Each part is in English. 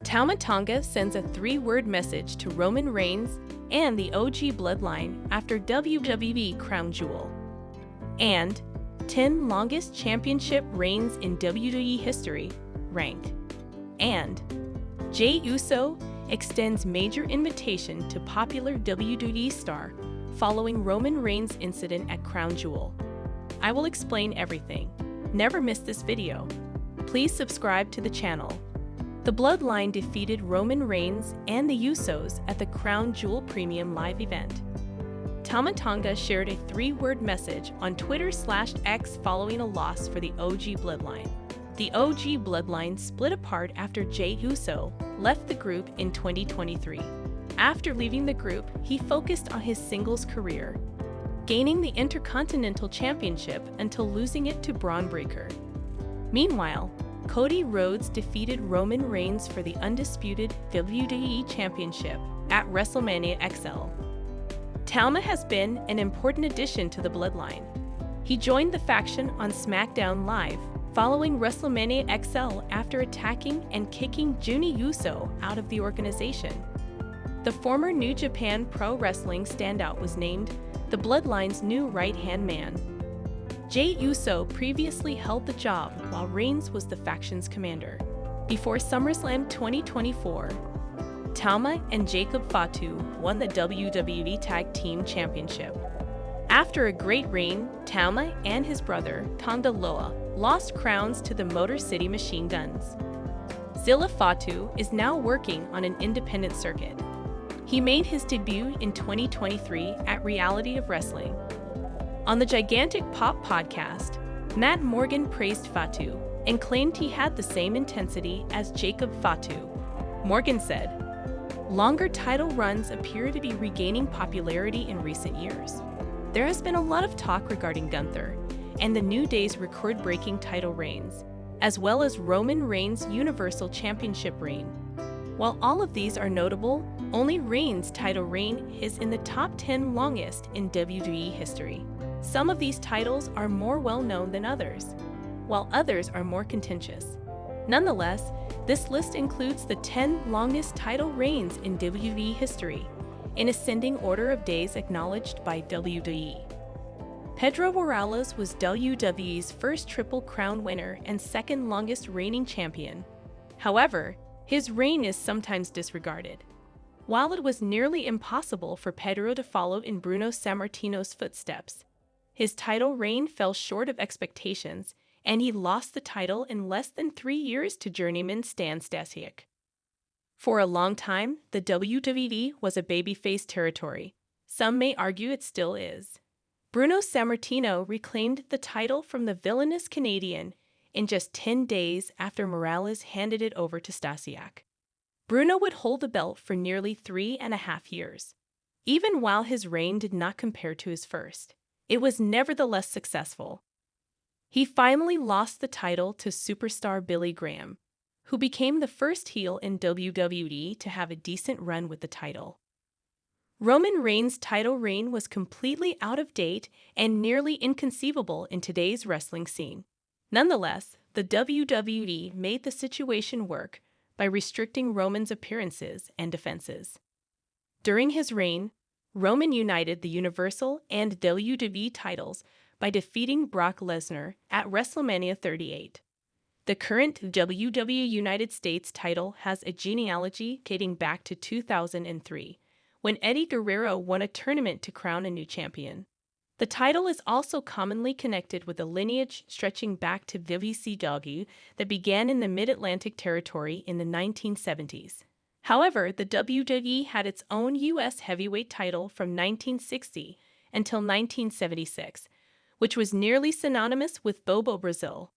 Tama Tonga sends a three-word message to Roman Reigns and the OG Bloodline after WWE Crown Jewel. And 10 longest championship reigns in WWE history, rank. And Jey Uso extends major invitation to popular WWE star following Roman Reigns' incident at Crown Jewel. I will explain everything. Never miss this video. Please subscribe to the channel. The Bloodline defeated Roman Reigns and the Usos at the Crown Jewel Premium Live event. Tama Tonga shared a three-word message on Twitter/X following a loss for the OG Bloodline. The OG Bloodline split apart after Jey Uso left the group in 2023. After leaving the group, he focused on his singles career, gaining the Intercontinental Championship until losing it to Braun Breaker. Meanwhile, Cody Rhodes defeated Roman Reigns for the undisputed WWE Championship at WrestleMania XL. Tama has been an important addition to the Bloodline. He joined the faction on SmackDown Live following WrestleMania XL after attacking and kicking Juni Uso out of the organization. The former New Japan Pro Wrestling standout was named the Bloodline's new right-hand man. Jey Uso previously held the job while Reigns was the faction's commander. Before SummerSlam 2024, Tama and Jacob Fatu won the WWE Tag Team Championship. After a great reign, Tama and his brother, Tonga Loa, lost crowns to the Motor City Machine Guns. Zilla Fatu is now working on an independent circuit. He made his debut in 2023 at Reality of Wrestling. On the Gigantic Pop podcast, Matt Morgan praised Fatu and claimed he had the same intensity as Jacob Fatu. Morgan said, "Longer title runs appear to be regaining popularity in recent years. There has been a lot of talk regarding Gunther and the New Day's record-breaking title reigns, as well as Roman Reigns' Universal Championship reign. While all of these are notable, only Reigns' title reign is in the top 10 longest in WWE history. Some of these titles are more well-known than others, while others are more contentious. Nonetheless, this list includes the 10 longest title reigns in WWE history, in ascending order of days acknowledged by WWE. Pedro Morales was WWE's first Triple Crown winner and second longest reigning champion. However, his reign is sometimes disregarded. While it was nearly impossible for Pedro to follow in Bruno Sammartino's footsteps, his title reign fell short of expectations, and he lost the title in less than 3 years to journeyman Stan Stasiak. For a long time, the WWE was a babyface territory. Some may argue it still is. Bruno Sammartino reclaimed the title from the villainous Canadian in just 10 days after Morales handed it over to Stasiak. Bruno would hold the belt for nearly 3.5 years. Even while his reign did not compare to his first, it was nevertheless successful. He finally lost the title to superstar Billy Graham, who became the first heel in WWE to have a decent run with the title. Roman Reigns' title reign was completely out of date and nearly inconceivable in today's wrestling scene. Nonetheless, the WWE made the situation work by restricting Roman's appearances and defenses. During his reign, Roman united the Universal and WWE titles by defeating Brock Lesnar at WrestleMania 38. The current WWE United States title has a genealogy dating back to 2003, when Eddie Guerrero won a tournament to crown a new champion. The title is also commonly connected with a lineage stretching back to WCW that began in the Mid-Atlantic territory in the 1970s. However, the WWE had its own U.S. heavyweight title from 1960 until 1976, which was nearly synonymous with Bobo Brazil.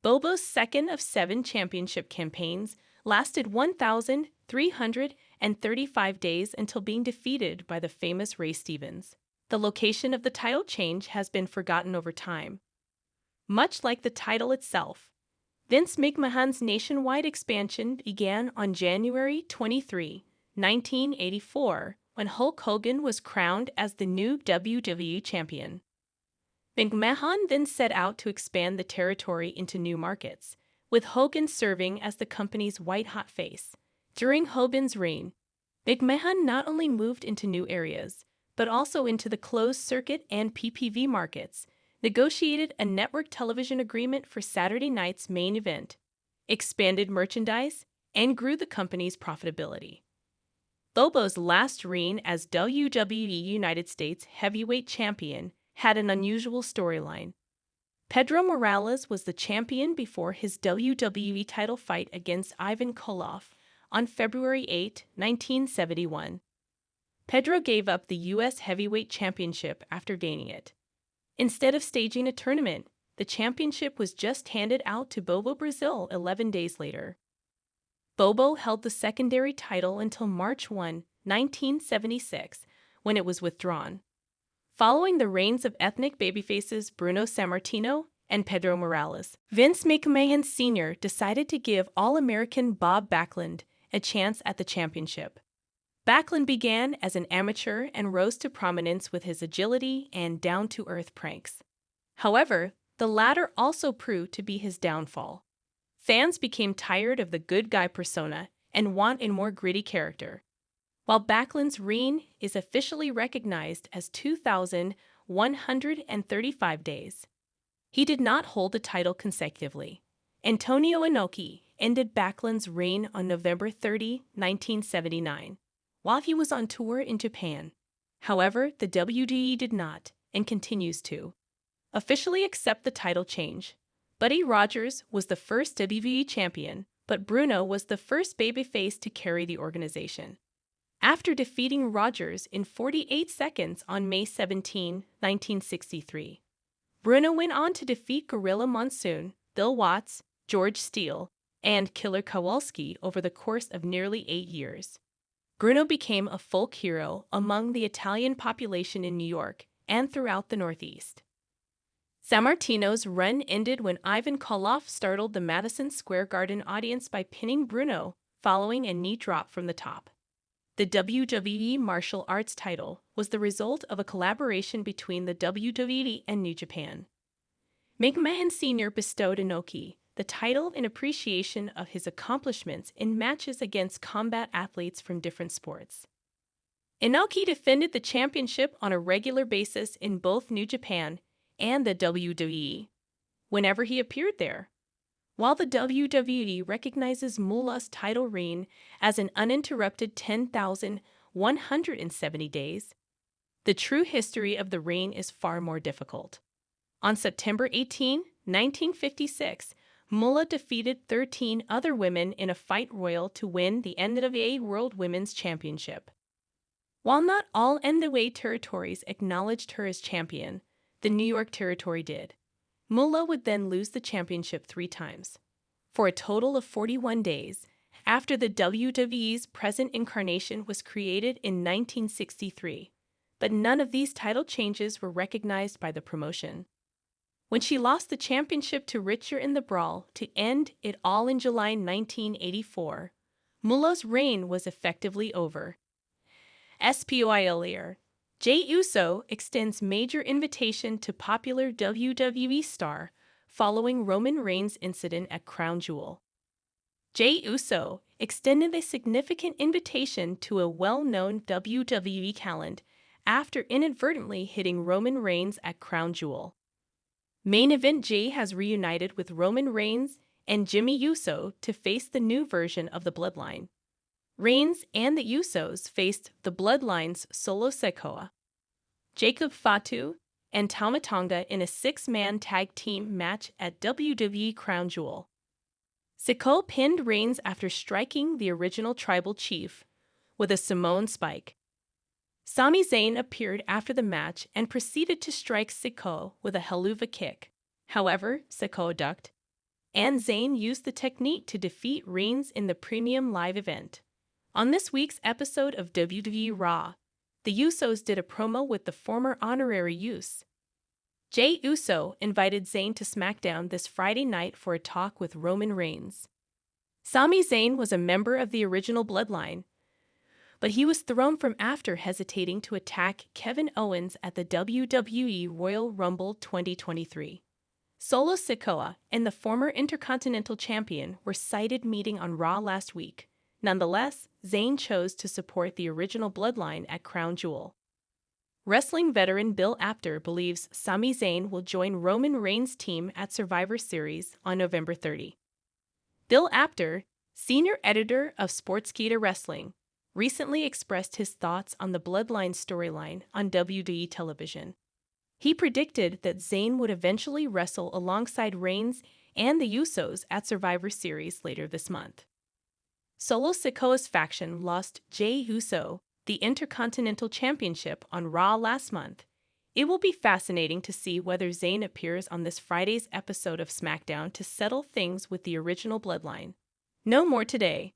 Bobo's second of 7 championship campaigns lasted 1,335 days until being defeated by the famous Ray Stevens. The location of the title change has been forgotten over time. Much like the title itself, Vince McMahon's nationwide expansion began on January 23, 1984, when Hulk Hogan was crowned as the new WWE champion. McMahon then set out to expand the territory into new markets, with Hogan serving as the company's white-hot face. During Hogan's reign, McMahon not only moved into new areas, but also into the closed-circuit and PPV markets, negotiated a network television agreement for Saturday night's main event, expanded merchandise, and grew the company's profitability. Bobo's last reign as WWE United States Heavyweight Champion had an unusual storyline. Pedro Morales was the champion before his WWE title fight against Ivan Koloff on February 8, 1971. Pedro gave up the U.S. Heavyweight Championship after gaining it. Instead of staging a tournament, the championship was just handed out to Bobo Brazil 11 days later. Bobo held the secondary title until March 1, 1976, when it was withdrawn. Following the reigns of ethnic babyfaces Bruno Sammartino and Pedro Morales, Vince McMahon Sr. decided to give All-American Bob Backlund a chance at the championship. Backlund began as an amateur and rose to prominence with his agility and down-to-earth pranks. However, the latter also proved to be his downfall. Fans became tired of the good guy persona and want a more gritty character. While Backlund's reign is officially recognized as 2,135 days, he did not hold the title consecutively. Antonio Inoki ended Backlund's reign on November 30, 1979, while he was on tour in Japan. However, the WWE did not, and continues to, officially accept the title change. Buddy Rogers was the first WWE champion, but Bruno was the first babyface to carry the organization. After defeating Rogers in 48 seconds on May 17, 1963, Bruno went on to defeat Gorilla Monsoon, Bill Watts, George Steele, and Killer Kowalski over the course of nearly 8 years. Bruno became a folk hero among the Italian population in New York and throughout the Northeast. Sammartino's run ended when Ivan Koloff startled the Madison Square Garden audience by pinning Bruno following a knee drop from the top. The WWE Martial Arts title was the result of a collaboration between the WWE and New Japan. McMahon Sr. bestowed Inoki the title in appreciation of his accomplishments in matches against combat athletes from different sports. Inoki defended the championship on a regular basis in both New Japan and the WWE, whenever he appeared there. While the WWE recognizes Mullah's title reign as an uninterrupted 10,170 days, the true history of the reign is far more difficult. On September 18, 1956, Mullah defeated 13 other women in a fight royal to win the NWA World Women's Championship. While not all NWA territories acknowledged her as champion, the New York territory did. Mullah would then lose the championship 3 times, for a total of 41 days, after the WWE's present incarnation was created in 1963, but none of these title changes were recognized by the promotion. When she lost the championship to Richer in the Brawl to end it all in July 1984, Mullah's reign was effectively over. Spoiler: Jey Uso extends major invitation to popular WWE star following Roman Reigns' incident at Crown Jewel. Jey Uso extended a significant invitation to a well-known WWE talent after inadvertently hitting Roman Reigns at Crown Jewel. Main Event Jey has reunited with Roman Reigns and Jimmy Uso to face the new version of the Bloodline. Reigns and the Usos faced the Bloodline's Solo Sikoa, Jacob Fatu, and Tama Tonga in a 6-man tag team match at WWE Crown Jewel. Sikoa pinned Reigns after striking the original tribal chief with a Samoan spike. Sami Zayn appeared after the match and proceeded to strike Sikoa with a Helluva Kick. However, Sikoa ducked, and Zayn used the technique to defeat Reigns in the premium live event. On this week's episode of WWE Raw, the Usos did a promo with the former honorary Uce. Jey Uso invited Zayn to SmackDown this Friday night for a talk with Roman Reigns. Sami Zayn was a member of the original Bloodline, but he was thrown from after hesitating to attack Kevin Owens at the WWE Royal Rumble 2023. Solo Sikoa and the former Intercontinental Champion were sighted meeting on Raw last week. Nonetheless, Zayn chose to support the original bloodline at Crown Jewel. Wrestling veteran Bill Apter believes Sami Zayn will join Roman Reigns' team at Survivor Series on November 30. Bill Apter, senior editor of Sportskeeda Wrestling, recently expressed his thoughts on the Bloodline storyline on WWE television. He predicted that Zayn would eventually wrestle alongside Reigns and the Usos at Survivor Series later this month. Solo Sikoa's faction lost Jey Uso the Intercontinental Championship on Raw last month. It will be fascinating to see whether Zayn appears on this Friday's episode of SmackDown to settle things with the original bloodline. No more today.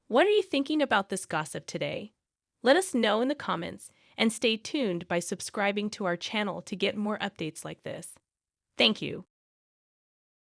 What are you thinking about this gossip today? Let us know in the comments and stay tuned by subscribing to our channel to get more updates like this. Thank you.